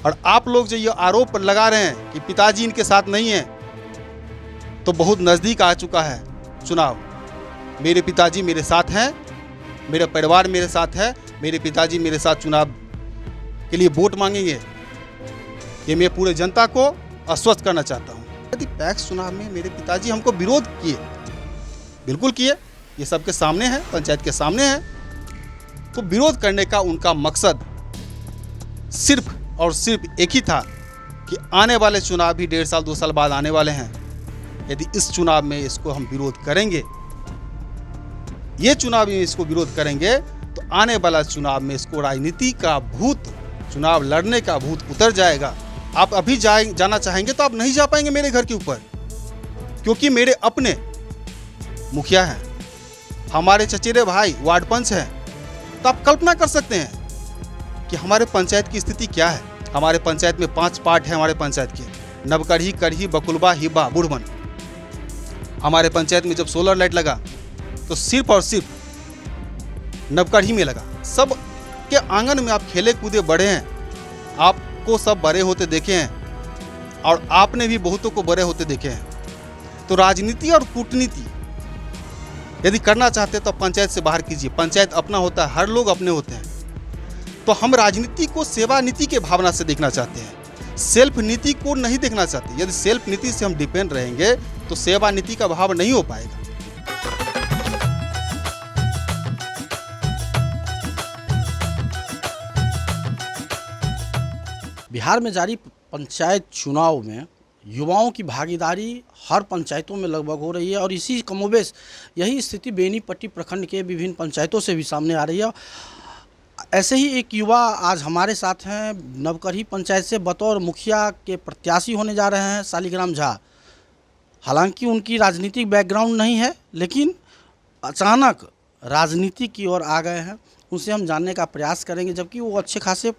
और आप लोग जो ये आरोप लगा रहे हैं कि पिताजी इनके साथ नहीं हैं, तो बहुत नज़दीक आ चुका है चुनाव। मेरे पिताजी मेरे साथ हैं, मेरा परिवार मेरे साथ है, मेरे पिताजी मेरे साथ चुनाव के लिए वोट मांगेंगे। ये मैं पूरे जनता को आश्वस्त करना चाहता हूँ। यदि पैक्स चुनाव में मेरे पिताजी हमको विरोध किए, बिल्कुल किए, ये सबके सामने है, पंचायत के सामने है, तो विरोध करने का उनका मकसद सिर्फ और सिर्फ एक ही था कि आने वाले चुनाव भी 1.5 साल 2 साल बाद आने वाले हैं। यदि इस चुनाव में इसको हम विरोध करेंगे, ये चुनाव में इसको विरोध करेंगे, तो आने वाला चुनाव में इसको राजनीति का भूत, चुनाव लड़ने का भूत उतर जाएगा। आप अभी जाना चाहेंगे तो आप नहीं जा पाएंगे मेरे घर के ऊपर, क्योंकि मेरे अपने मुखिया हैं, हमारे चचेरे भाई वार्ड पंच हैं। तो आप कल्पना कर सकते हैं कि हमारे पंचायत की स्थिति क्या है। हमारे पंचायत में 5 पार्ट हैं हमारे पंचायत के, नवकढ़ी, करही, बकुलबा, हिब्बा, बुढ़वन। हमारे पंचायत में जब सोलर लाइट लगा तो सिर्फ और सिर्फ नवकढ़ी में लगा। सब के आंगन में आप खेले कूदे बड़े हैं, आपको सब बड़े होते देखे हैं और आपने भी बहुतों को बड़े होते देखे हैं। तो राजनीति और कूटनीति यदि करना चाहते तो पंचायत से बाहर कीजिए। पंचायत अपना होता है, हर लोग अपने होते हैं। तो हम राजनीति को सेवा नीति के भावना से देखना चाहते हैं, सेल्फ नीति को नहीं देखना चाहते। यदि सेल्फ नीति से हम डिपेंड रहेंगे तो सेवा नीति का भाव नहीं हो पाएगा। बिहार में जारी पंचायत चुनाव में युवाओं की भागीदारी हर पंचायतों में लगभग हो रही है और इसी कमोबेश यही स्थिति बेनीपट्टी प्रखंड के विभिन्न पंचायतों से भी सामने आ रही है। ऐसे ही एक युवा आज हमारे साथ हैं, नवकढ़ी पंचायत से बतौर मुखिया के प्रत्याशी होने जा रहे हैं शालिग्राम झा। हालांकि उनकी राजनीतिक बैकग्राउंड नहीं है, लेकिन अचानक राजनीति की ओर आ गए हैं। उनसे हम जानने का प्रयास करेंगे, जबकि वो अच्छे खासे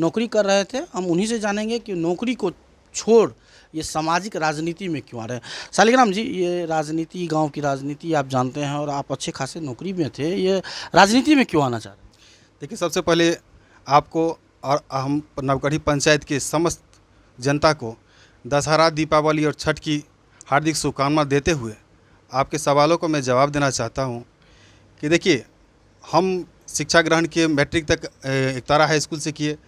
नौकरी कर रहे थे। हम उन्हीं से जानेंगे कि नौकरी को छोड़ ये सामाजिक राजनीति में क्यों आ रहे हैं। शालिग्राम जी, ये राजनीति, गांव की राजनीति आप जानते हैं और आप अच्छे खासे नौकरी में थे, ये राजनीति में क्यों आना चाह रहे हैं? देखिए, सबसे पहले आपको और हम नवकढ़ी पंचायत के समस्त जनता को दशहरा, दीपावली और छठ की हार्दिक शुभकामना देते हुए आपके सवालों को मैं जवाब देना चाहता हूं कि देखिए, हम शिक्षा ग्रहण किए, मैट्रिक तक एकतारा हाई स्कूल से किए।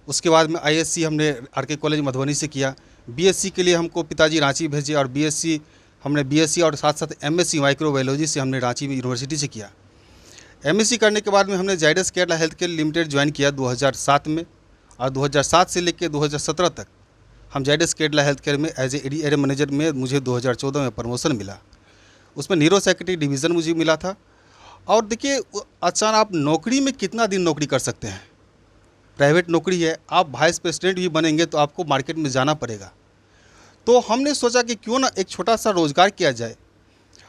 उसके बाद में ISC हमने RK कॉलेज मधुबनी से किया। BSc के लिए हमको पिताजी रांची भेजे और हमने BSc और साथ साथ MSc माइक्रोबायोलॉजी से हमने रांची यूनिवर्सिटी से किया। MSc करने के बाद में हमने Zydus Kerala health care limited join किया 2007 में, और 2007 से लेकर 2017 तक हम जाइडस केरला हेल्थ केयर में एज एरिया मैनेजर में मुझे 2014 में प्रमोशन मिला। उसमें न्यूरो साइकेट्रिक डिवीज़न मुझे मिला था। और देखिए, अचानक आप नौकरी में कितना दिन नौकरी कर सकते हैं, प्राइवेट नौकरी है। आप वाइस प्रेसिडेंट भी बनेंगे तो आपको मार्केट में जाना पड़ेगा। तो हमने सोचा कि क्यों ना एक छोटा सा रोज़गार किया जाए,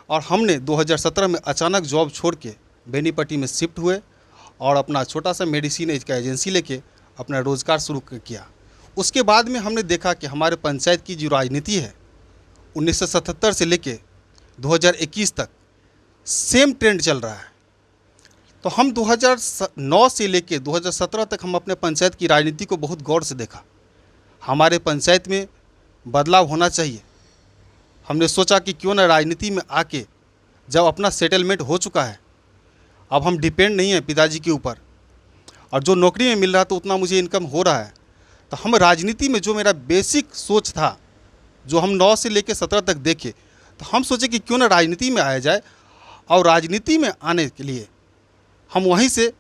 और हमने 2017 में अचानक जॉब छोड़ के बेनीपट्टी में शिफ्ट हुए और अपना छोटा सा मेडिसिन का एजेंसी लेके अपना रोज़गार शुरू किया। उसके बाद में हमने देखा कि हमारे पंचायत की जो राजनीति है 1977 से लेके 2021 तक सेम ट्रेंड चल रहा है। तो हम 2009 से लेके 2017 तक हम अपने पंचायत की राजनीति को बहुत गौर से देखा। हमारे पंचायत में बदलाव होना चाहिए। हमने सोचा कि क्यों ना राजनीति में आके, जब अपना सेटलमेंट हो चुका है, अब हम डिपेंड नहीं हैं पिताजी के ऊपर, और जो नौकरी में मिल रहा तो उतना मुझे इनकम हो रहा है, तो हम राजनीति में जो मेरा बेसिक सोच था, जो हम 9 से लेकर 17 तक देखे, तो हम सोचे कि क्यों ना राजनीति में आया जाए। और राजनीति में आने के लिए हम वहीं से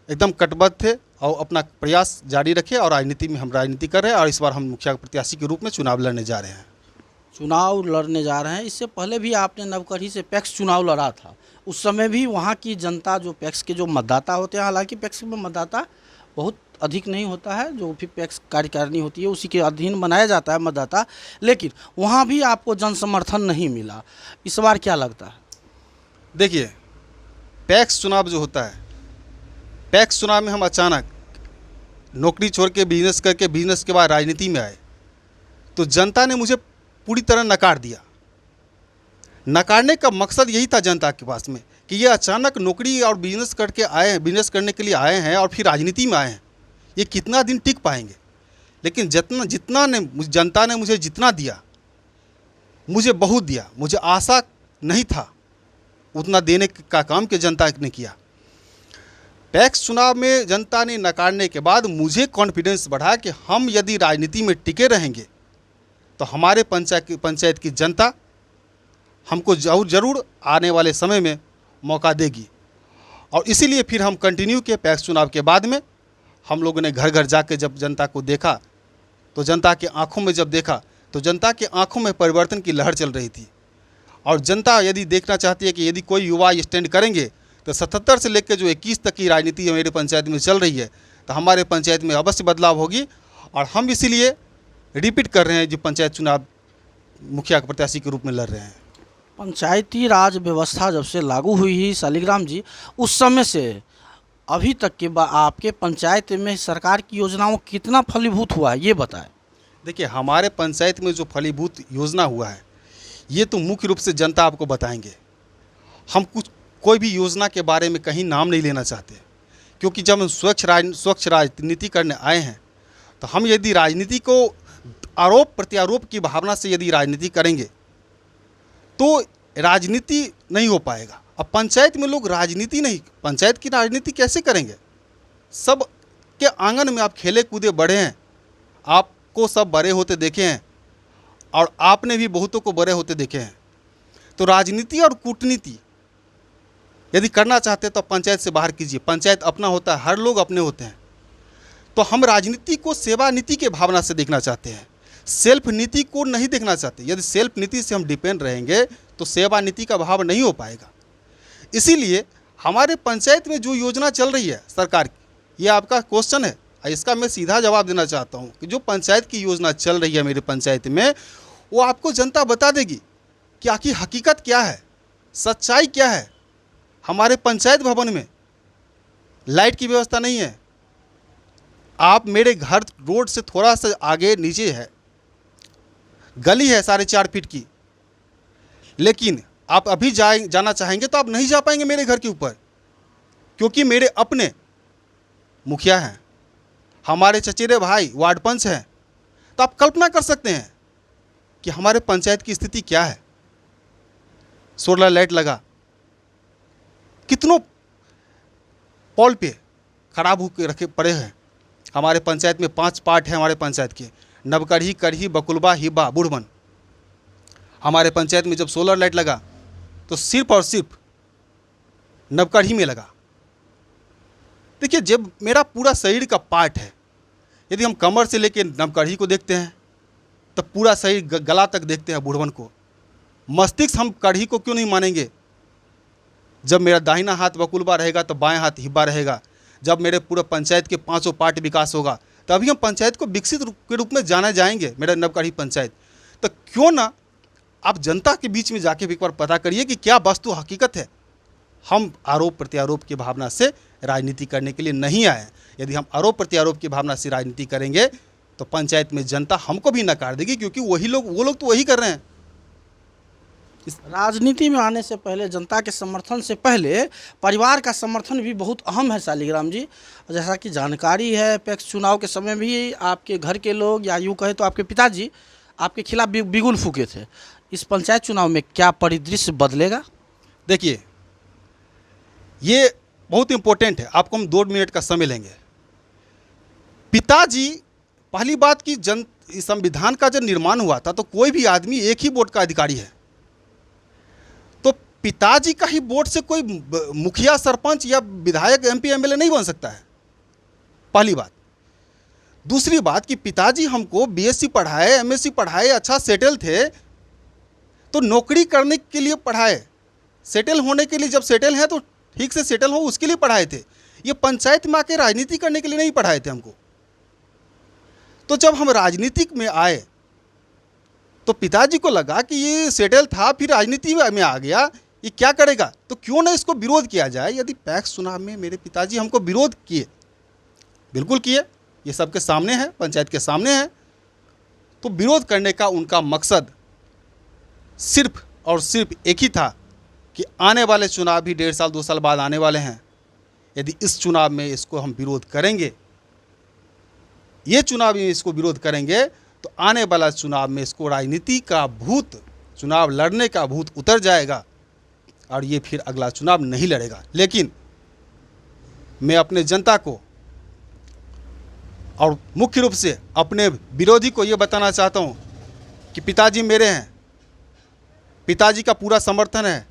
एकदम कटिबद्ध थे और अपना प्रयास जारी रखे, और राजनीति में हम राजनीति कर रहे हैं। और इस बार हम मुखिया प्रत्याशी के रूप में चुनाव लड़ने जा रहे हैं। इससे पहले भी आपने नवकढ़ी से पैक्स चुनाव लड़ा था। उस समय भी वहाँ की जनता, जो पैक्स के जो मतदाता होते हैं, हालांकि पैक्स में मतदाता बहुत अधिक नहीं होता है, जो भी पैक्स कार्यकारिणी होती है उसी के अधीन बनाया जाता है मतदाता, लेकिन वहाँ भी आपको जन समर्थन नहीं मिला। इस बार क्या लगता है? देखिए, पैक्स चुनाव जो होता है, पैक्स चुनाव में हम अचानक नौकरी छोड़ के बिजनेस करके बिजनेस के बाद राजनीति में आए, तो जनता ने मुझे पूरी तरह नकार दिया। नकारने का मकसद यही था जनता के पास में कि ये अचानक नौकरी और बिजनेस करके आए हैं, बिजनेस करने के लिए आए हैं और फिर राजनीति में आए हैं, ये कितना दिन टिक पाएंगे। लेकिन जनता ने मुझे जितना दिया, मुझे बहुत दिया। मुझे आशा नहीं था उतना देने का काम के जनता ने किया। पैक्स चुनाव में जनता ने नकारने के बाद मुझे कॉन्फिडेंस बढ़ा कि हम यदि राजनीति में टिके रहेंगे तो हमारे पंचायत की जनता हमको ज़रूर आने वाले समय में मौका देगी। और इसीलिए फिर हम कंटिन्यू किए। पैक्स चुनाव के बाद में हम लोगों ने घर घर जाके जब जनता को देखा, तो जनता के आंखों में जब देखा तो जनता के आंखों में परिवर्तन की लहर चल रही थी। और जनता यदि देखना चाहती है कि यदि कोई युवा स्टैंड करेंगे तो 77 से लेकर जो 21 तक की राजनीति मेरे पंचायत में चल रही है, तो हमारे पंचायत में अवश्य बदलाव होगी। और हम इसीलिए रिपीट कर रहे हैं जो पंचायत चुनाव मुखिया के प्रत्याशी के रूप में लड़ रहे हैं। पंचायती राज व्यवस्था जब से लागू हुई ही शालिग्राम जी, उस समय से अभी तक के आपके पंचायत में सरकार की योजनाओं कितना फलीभूत हुआ है, ये बताएं। देखिए, हमारे पंचायत में जो फलीभूत योजना हुआ है ये तो मुख्य रूप से जनता आपको बताएंगे। हम कोई भी योजना के बारे में कहीं नाम नहीं लेना चाहते, क्योंकि जब हम स्वच्छ राजनीति करने आए हैं तो हम यदि राजनीति को आरोप प्रत्यारोप की भावना से यदि राजनीति करेंगे तो राजनीति नहीं हो पाएगा। अब पंचायत में लोग राजनीति नहीं, पंचायत की राजनीति कैसे करेंगे? सब के आंगन में आप खेले कूदे बड़े हैं, आपको सब बड़े होते देखे हैं और आपने भी बहुतों को बड़े होते देखे हैं। तो राजनीति और कूटनीति यदि करना चाहते हैं तो पंचायत से बाहर कीजिए। पंचायत अपना होता है, हर लोग अपने होते हैं। तो हम राजनीति को सेवा नीति के भावना से देखना चाहते हैं, सेल्फ नीति को नहीं देखना चाहते। यदि सेल्फ नीति से हम डिपेंड रहेंगे तो सेवा नीति का भाव नहीं हो पाएगा। इसीलिए हमारे पंचायत में जो योजना चल रही है सरकार की, ये आपका क्वेश्चन है, इसका मैं सीधा जवाब देना चाहता हूँ कि जो पंचायत की योजना चल रही है मेरे पंचायत में, वो आपको जनता बता देगी कि आखिर हकीकत क्या है, सच्चाई क्या है। हमारे पंचायत भवन में लाइट की व्यवस्था नहीं है। आप मेरे घर रोड से थोड़ा सा आगे नीचे है, गली है 4.5 फीट की, लेकिन आप अभी जाना चाहेंगे तो आप नहीं जा पाएंगे मेरे घर के ऊपर, क्योंकि मेरे अपने मुखिया हैं, हमारे चचेरे भाई वार्ड पंच हैं। तो आप कल्पना कर सकते हैं कि हमारे पंचायत की स्थिति क्या है। सोलर लाइट लगा, कितनों पोल पे खराब होकर रखे पड़े हैं। हमारे पंचायत में 5 पार्ट हैं हमारे पंचायत के, नवकढ़ी, करही, बकुलबा, हिब्बा, बुढ़बन। हमारे पंचायत में जब सोलर लाइट लगा तो सिर्फ और सिर्फ नवकढ़ी में लगा। देखिए, जब मेरा पूरा शरीर का पार्ट है, यदि हम कमर से लेकर नवकढ़ी को देखते हैं तो पूरा शरीर गला तक देखते हैं बुढ़वन को। मस्तिष्क हम कढ़ी को क्यों नहीं मानेंगे? जब मेरा दाहिना हाथ बकुलबा रहेगा तो बाएं हाथ हिब्बा रहेगा। जब मेरे पूरे पंचायत के 5 पार्ट विकास होगा तभी हम पंचायत को विकसित के रूप में जाने जाएंगे, मेरा नवकढ़ी पंचायत। तो क्यों ना आप जनता के बीच में जाके एक बार पता करिए कि क्या वस्तु हकीकत है। हम आरोप प्रत्यारोप की भावना से राजनीति करने के लिए नहीं आए हैं। यदि हम आरोप प्रत्यारोप की भावना से राजनीति करेंगे तो पंचायत में जनता हमको भी नकार देगी, क्योंकि वो लोग तो वही कर रहे हैं। राजनीति में आने से पहले, जनता के समर्थन से पहले परिवार का समर्थन भी बहुत अहम है शालिग्राम जी। जैसा कि जानकारी है, पैक्स चुनाव के समय भी आपके घर के लोग, या यूँ कहे तो आपके पिताजी, आपके खिलाफ बिगुल फूके थे। इस पंचायत चुनाव में क्या परिदृश्य बदलेगा? देखिए, ये बहुत इम्पोर्टेंट है, आपको हम 2 मिनट का समय लेंगे। पिताजी, पहली बात कि संविधान का जब निर्माण हुआ था तो कोई भी आदमी एक ही वोट का अधिकारी है। तो पिताजी का ही वोट से कोई मुखिया, सरपंच या विधायक, MP, MLA नहीं बन सकता है, पहली बात। दूसरी बात कि पिताजी हमको BSc पढ़ाए, MSc पढ़ाए, अच्छा सेटल थे तो नौकरी करने के लिए पढ़ाए, सेटल होने के लिए, जब सेटल हैं तो ठीक से सेटल हो उसके लिए पढ़ाए थे। ये पंचायत में आके राजनीति करने के लिए नहीं पढ़ाए थे हमको। तो जब हम राजनीतिक में आए तो पिताजी को लगा कि ये सेटल था, फिर राजनीति में आ गया, ये क्या करेगा, तो क्यों ना इसको विरोध किया जाए। यदि पैक्स चुनाव में मेरे पिताजी हमको विरोध किए, बिल्कुल किए, ये सबके सामने है, पंचायत के सामने है। तो विरोध करने का उनका मकसद सिर्फ और सिर्फ एक ही था कि आने वाले चुनाव भी 1.5 साल 2 साल बाद आने वाले हैं। यदि इस चुनाव में इसको हम विरोध करेंगे ये चुनाव में इसको विरोध करेंगे तो आने वाला चुनाव में इसको राजनीति का भूत, चुनाव लड़ने का भूत उतर जाएगा और ये फिर अगला चुनाव नहीं लड़ेगा। लेकिन मैं अपने जनता को और मुख्य रूप से अपने विरोधी को ये बताना चाहता हूँ कि पिताजी मेरे हैं, पिताजी का पूरा समर्थन है।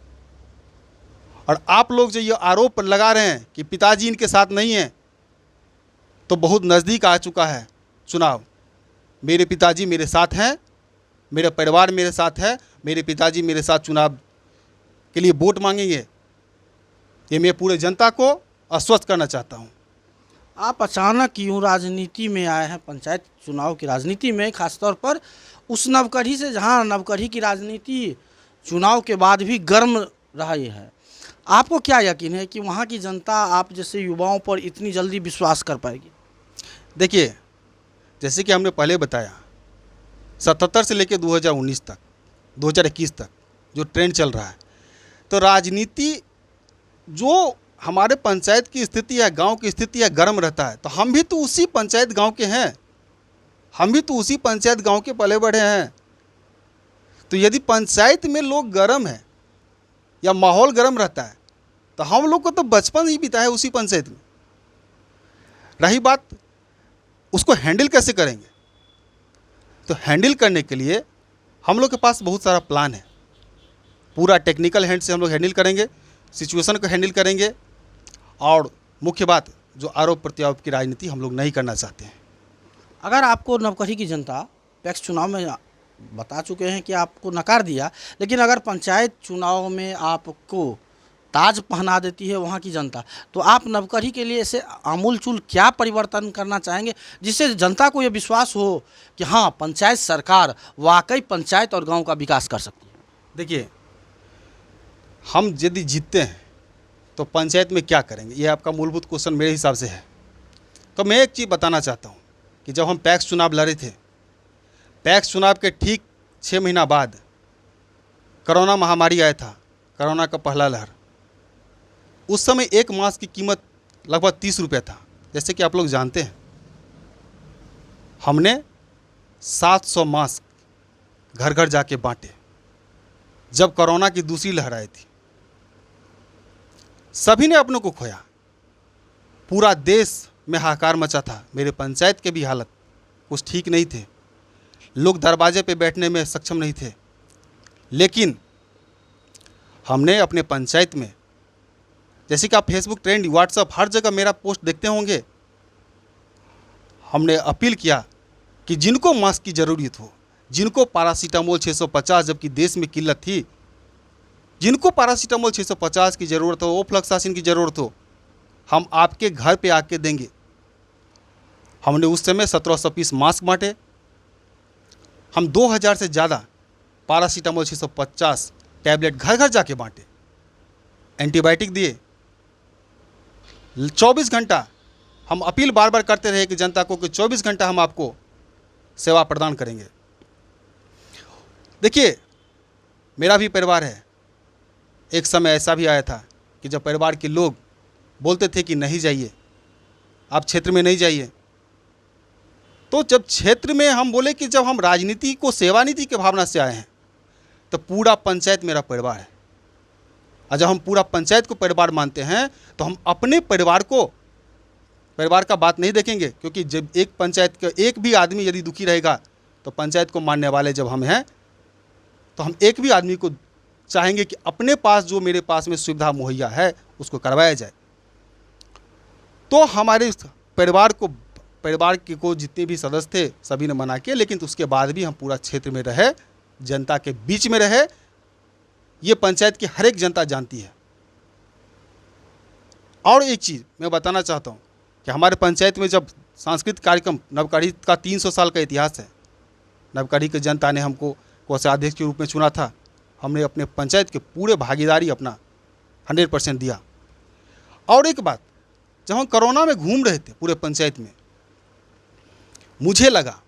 और आप लोग जो ये आरोप लगा रहे हैं कि पिताजी इनके साथ नहीं हैं, तो बहुत नज़दीक आ चुका है चुनाव। मेरे पिताजी मेरे साथ हैं, मेरा परिवार मेरे साथ है, मेरे पिताजी मेरे साथ चुनाव के लिए वोट मांगेंगे। ये मैं पूरे जनता को आश्वस्त करना चाहता हूँ। आप अचानक यूँ राजनीति में आए हैं, पंचायत चुनाव की राजनीति में, खासतौर पर उस नवकढ़ी से जहाँ नवकढ़ी की राजनीति चुनाव के बाद भी गर्म रही है। आपको क्या यकीन है कि वहाँ की जनता आप जैसे युवाओं पर इतनी जल्दी विश्वास कर पाएगी? देखिए, जैसे कि हमने पहले बताया, 77 से लेकर 2019 तक, 2021 तक जो ट्रेंड चल रहा है, तो राजनीति जो हमारे पंचायत की स्थिति है, गांव की स्थिति है, गर्म रहता है। तो हम भी तो उसी पंचायत गांव के हैं, हम भी तो उसी पंचायत गांव के पले बढ़े हैं। तो यदि पंचायत में लोग गर्म है या माहौल गर्म रहता है, तो हम लोग को तो बचपन ही बीता है उसी पंचायत में। रही बात उसको हैंडल कैसे करेंगे, तो हैंडल करने के लिए हम लोग के पास बहुत सारा प्लान है। पूरा टेक्निकल हैंड से हम लोग हैंडल करेंगे, सिचुएशन को हैंडल करेंगे। और मुख्य बात, जो आरोप प्रत्यारोप की राजनीति हम लोग नहीं करना चाहते हैं। अगर आपको नवकढ़ी की जनता पैक्स चुनाव में बता चुके हैं कि आपको नकार दिया, लेकिन अगर पंचायत चुनाव में आपको ताज पहना देती है वहाँ की जनता, तो आप नवकढ़ी के लिए ऐसे आमूलचूल क्या परिवर्तन करना चाहेंगे जिससे जनता को ये विश्वास हो कि हाँ, पंचायत सरकार वाकई पंचायत और गांव का विकास कर सकती है? देखिए, हम यदि जीतते हैं तो पंचायत में क्या करेंगे, ये आपका मूलभूत क्वेश्चन मेरे हिसाब से है। तो मैं एक चीज़ बताना चाहता हूँ कि जब हम पैक्स चुनाव लड़े थे, पैक्स चुनाव के ठीक 6 महीना बाद कोरोना महामारी आया था, कोरोना का पहला लहर। उस समय एक मास्क की कीमत लगभग 30 रुपये था। जैसे कि आप लोग जानते हैं, हमने 700 मास्क घर घर जाके बांटे जब कोरोना की दूसरी लहर आई थी। सभी ने अपनों को खोया, पूरा देश में हाहाकार मचा था। मेरे पंचायत के भी हालत कुछ ठीक नहीं थे, लोग दरवाजे पे बैठने में सक्षम नहीं थे। लेकिन हमने अपने पंचायत में, जैसे कि आप फेसबुक ट्रेंड, व्हाट्सएप, हर जगह मेरा पोस्ट देखते होंगे, हमने अपील किया कि जिनको मास्क की ज़रूरत हो, जिनको पैरासीटामोल 650 जबकि देश में किल्लत थी, जिनको पैरासीटामोल 650 की ज़रूरत हो, ओफ्लॉक्सासिन की ज़रूरत हो, हम आपके घर पे आके देंगे। हमने उस समय 1700 पीस मास्क बांटे। हम 2000 से ज़्यादा पैरासीटामोल 650 टैबलेट घर घर जाके बांटे, एंटीबायोटिक दिए। 24 घंटा हम अपील बार बार करते रहे कि जनता को कि 24 घंटा हम आपको सेवा प्रदान करेंगे। देखिए, मेरा भी परिवार है। एक समय ऐसा भी आया था कि जब परिवार के लोग बोलते थे कि नहीं जाइए, आप क्षेत्र में नहीं जाइए, तो जब क्षेत्र में हम बोले कि जब हम राजनीति को सेवा नीति के भावना से आए हैं, तो पूरा पंचायत मेरा परिवार है। और जब हम पूरा पंचायत को परिवार मानते हैं, तो हम अपने परिवार को, परिवार का बात नहीं देखेंगे, क्योंकि जब एक पंचायत का एक भी आदमी यदि दुखी रहेगा, तो पंचायत को मानने वाले जब हम हैं, तो हम एक भी आदमी को चाहेंगे कि अपने पास जो मेरे पास में सुविधा मुहैया है उसको करवाया जाए। तो हमारे परिवार के को जितने भी सदस्य थे सभी ने मना किया, लेकिन उसके बाद भी हम पूरा क्षेत्र में रहे, जनता के बीच में रहे। ये पंचायत की हर एक जनता जानती है। और एक चीज़ मैं बताना चाहता हूँ कि हमारे पंचायत में जब सांस्कृतिक कार्यक्रम, नवकढ़ी का 300 साल का इतिहास है, नवकढ़ी की जनता ने हमको कोषाध्यक्ष के रूप में चुना था। हमने अपने पंचायत के पूरे भागीदारी अपना 100% दिया। और एक बात, जब हम कोरोना में घूम रहे थे पूरे पंचायत में, मुझे लगा,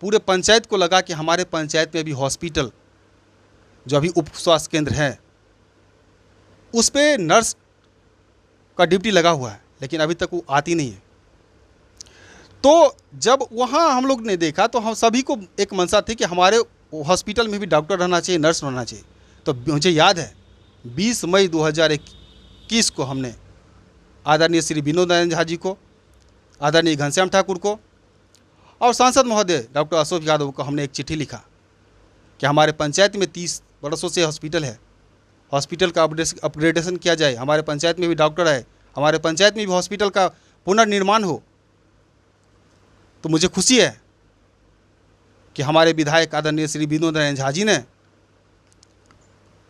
पूरे पंचायत को लगा कि हमारे पंचायत में अभी हॉस्पिटल, जो अभी उप स्वास्थ्य केंद्र है, उस पर नर्स का ड्यूटी लगा हुआ है, लेकिन अभी तक वो आती नहीं है। तो जब वहाँ हम लोग ने देखा तो हम सभी को एक मंशा थी कि हमारे हॉस्पिटल में भी डॉक्टर रहना चाहिए, नर्स रहना चाहिए। तो मुझे याद है 20 मई 2021 को हमने आदरणीय श्री विनोद नारायण झा जी को, आदरणीय घनश्याम ठाकुर को और सांसद महोदय डॉक्टर अशोक यादव को हमने एक चिट्ठी लिखा कि हमारे पंचायत में 30 वर्षों से हॉस्पिटल है, हॉस्पिटल का अपग्रेडेशन किया जाए, हमारे पंचायत में भी डॉक्टर है, हमारे पंचायत में भी हॉस्पिटल का पुनर्निर्माण हो। तो मुझे खुशी है कि हमारे विधायक आदरणीय श्री विनोद नारायण झा जी ने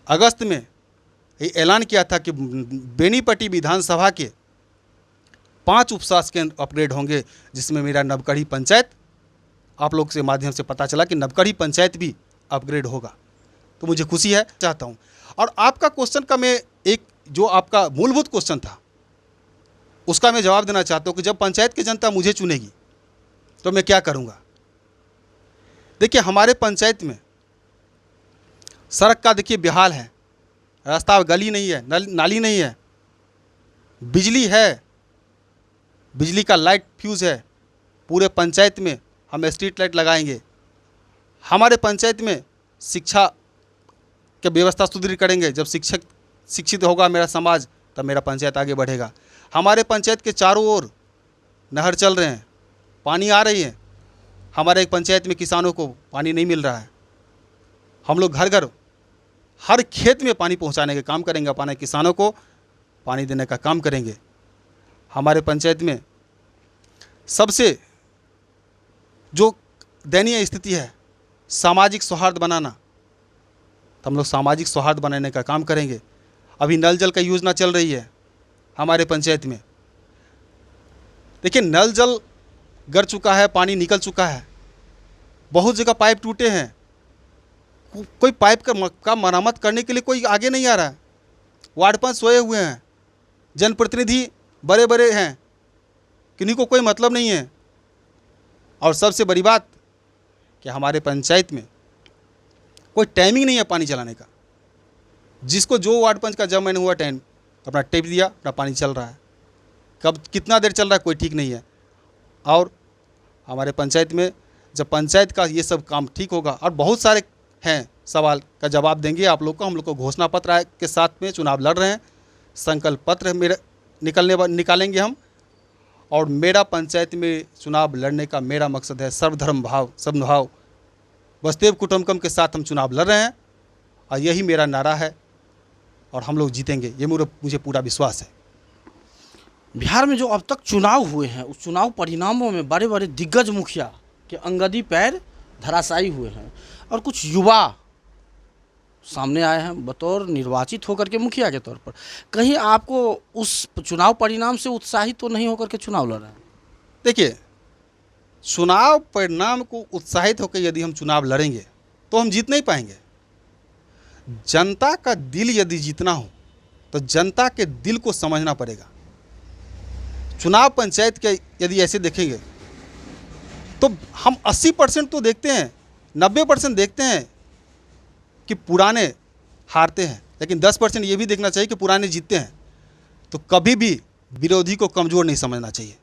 अगस्त में ये ऐलान किया था कि बेनीपट्टी विधानसभा के 5 उपस्वास्थ्य केंद्र अपग्रेड होंगे, जिसमें मेरा नवकढ़ी पंचायत, आप लोग से माध्यम से पता चला कि नवकढ़ी पंचायत भी अपग्रेड होगा। तो मुझे खुशी है, चाहता हूँ। और आपका क्वेश्चन का मैं एक जो आपका मूलभूत क्वेश्चन था उसका मैं जवाब देना चाहता हूँ कि जब पंचायत की जनता मुझे चुनेगी तो मैं क्या करूँगा। देखिए, हमारे पंचायत में सड़क का देखिए बेहाल है, रास्ता गली नहीं है, नाली नहीं है, बिजली है, बिजली का लाइट फ्यूज़ है, पूरे पंचायत में हम स्ट्रीट लाइट लगाएंगे। हमारे पंचायत में शिक्षा की व्यवस्था सुदृढ़ करेंगे। जब शिक्षित होगा मेरा समाज, तब मेरा पंचायत आगे बढ़ेगा। हमारे पंचायत के चारों ओर नहर चल रहे हैं, पानी आ रही है। हमारे एक पंचायत में किसानों को पानी नहीं मिल रहा है। हम लोग घर घर हर खेत में पानी पहुंचाने का काम करेंगे, अपने किसानों को पानी देने का काम करेंगे। हमारे पंचायत में सबसे जो दयनीय स्थिति है सामाजिक सौहार्द बनाना, तो हम लोग सामाजिक सौहार्द बनाने का काम करेंगे। अभी नल जल का योजना चल रही है हमारे पंचायत में। देखिए, नल जल गिर चुका है, पानी निकल चुका है, बहुत जगह पाइप टूटे हैं, कोई पाइप का मरम्मत करने के लिए कोई आगे नहीं आ रहा है। वार्ड पंच सोए हुए हैं, जनप्रतिनिधि बड़े बड़े हैं, किन्हीं को कोई मतलब नहीं है। और सबसे बड़ी बात कि हमारे पंचायत में कोई टाइमिंग नहीं है पानी चलाने का। जिसको जो वार्ड पंच का जब मैंने हुआ टाइम अपना टेप दिया, अपना पानी चल रहा है। कब कितना देर चल रहा है कोई ठीक नहीं है। और हमारे पंचायत में जब पंचायत का ये सब काम ठीक होगा, और बहुत सारे हैं सवाल का जवाब देंगे आप लोग को। हम लोग को घोषणा पत्र के साथ में चुनाव लड़ रहे हैं, संकल्प पत्र मेरे निकालेंगे हम। और मेरा पंचायत में चुनाव लड़ने का मेरा मकसद है सर्वधर्म भाव सद्भाव वसुदेव कुटुंबकम के साथ हम चुनाव लड़ रहे हैं, और यही मेरा नारा है। और हम लोग जीतेंगे, ये मुझे पूरा विश्वास है। बिहार में जो अब तक चुनाव हुए हैं, उस चुनाव परिणामों में बड़े बड़े दिग्गज मुखिया के अंगदी पैर धराशायी हुए हैं, और कुछ युवा सामने आए हैं बतौर निर्वाचित होकर के मुखिया के तौर पर। कहीं आपको उस चुनाव परिणाम से उत्साहित तो नहीं होकर के चुनाव लड़ रहे हैं? देखिए, चुनाव परिणाम को उत्साहित होकर यदि हम चुनाव लड़ेंगे तो हम जीत नहीं पाएंगे। जनता का दिल यदि जीतना हो तो जनता के दिल को समझना पड़ेगा। चुनाव पंचायत के यदि ऐसे देखेंगे तो हम 80% तो देखते हैं, 90% देखते हैं कि पुराने हारते हैं, लेकिन 10% ये भी देखना चाहिए कि पुराने जीतते हैं। तो कभी भी विरोधी को कमज़ोर नहीं समझना चाहिए,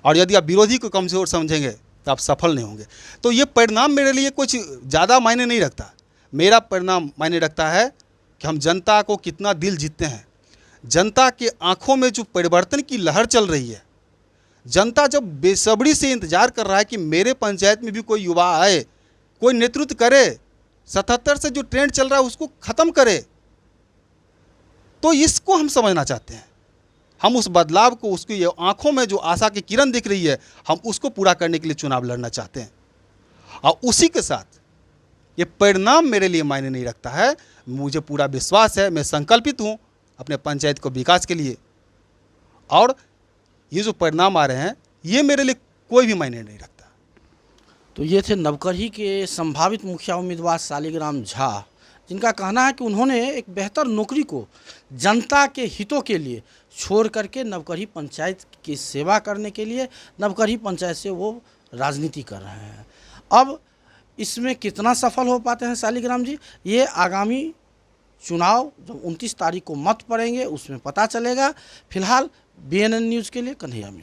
और यदि आप विरोधी को कमज़ोर समझेंगे तो आप सफल नहीं होंगे। तो ये परिणाम मेरे लिए कुछ ज़्यादा मायने नहीं रखता। मेरा परिणाम मायने रखता है कि हम जनता को कितना दिल जीतते हैं। जनता के आंखों में जो परिवर्तन की लहर चल रही है, जनता जब बेसब्री से इंतजार कर रहा है कि मेरे पंचायत में भी कोई युवा आए, कोई नेतृत्व करे, 77 से जो ट्रेंड चल रहा है उसको ख़त्म करे, तो इसको हम समझना चाहते हैं। हम उस बदलाव को, उसकी आंखों में जो आशा की किरण दिख रही है, हम उसको पूरा करने के लिए चुनाव लड़ना चाहते हैं। और उसी के साथ ये परिणाम मेरे लिए मायने नहीं रखता है। मुझे पूरा विश्वास है, मैं संकल्पित हूँ अपने पंचायत को विकास के लिए, और ये जो परिणाम आ रहे हैं ये मेरे लिए कोई भी मायने नहीं रखता। तो ये थे नवकढ़ी के संभावित मुखिया उम्मीदवार शालिग्राम झा, जिनका कहना है कि उन्होंने एक बेहतर नौकरी को जनता के हितों के लिए छोड़ करके नवकढ़ी पंचायत की सेवा करने के लिए नवकढ़ी पंचायत से वो राजनीति कर रहे हैं। अब इसमें कितना सफल हो पाते हैं शालिग्राम जी, ये आगामी चुनाव जब 29 तारीख को मत पड़ेंगे उसमें पता चलेगा। फिलहाल BNN न्यूज़ के लिए कन्हैया मिश्र।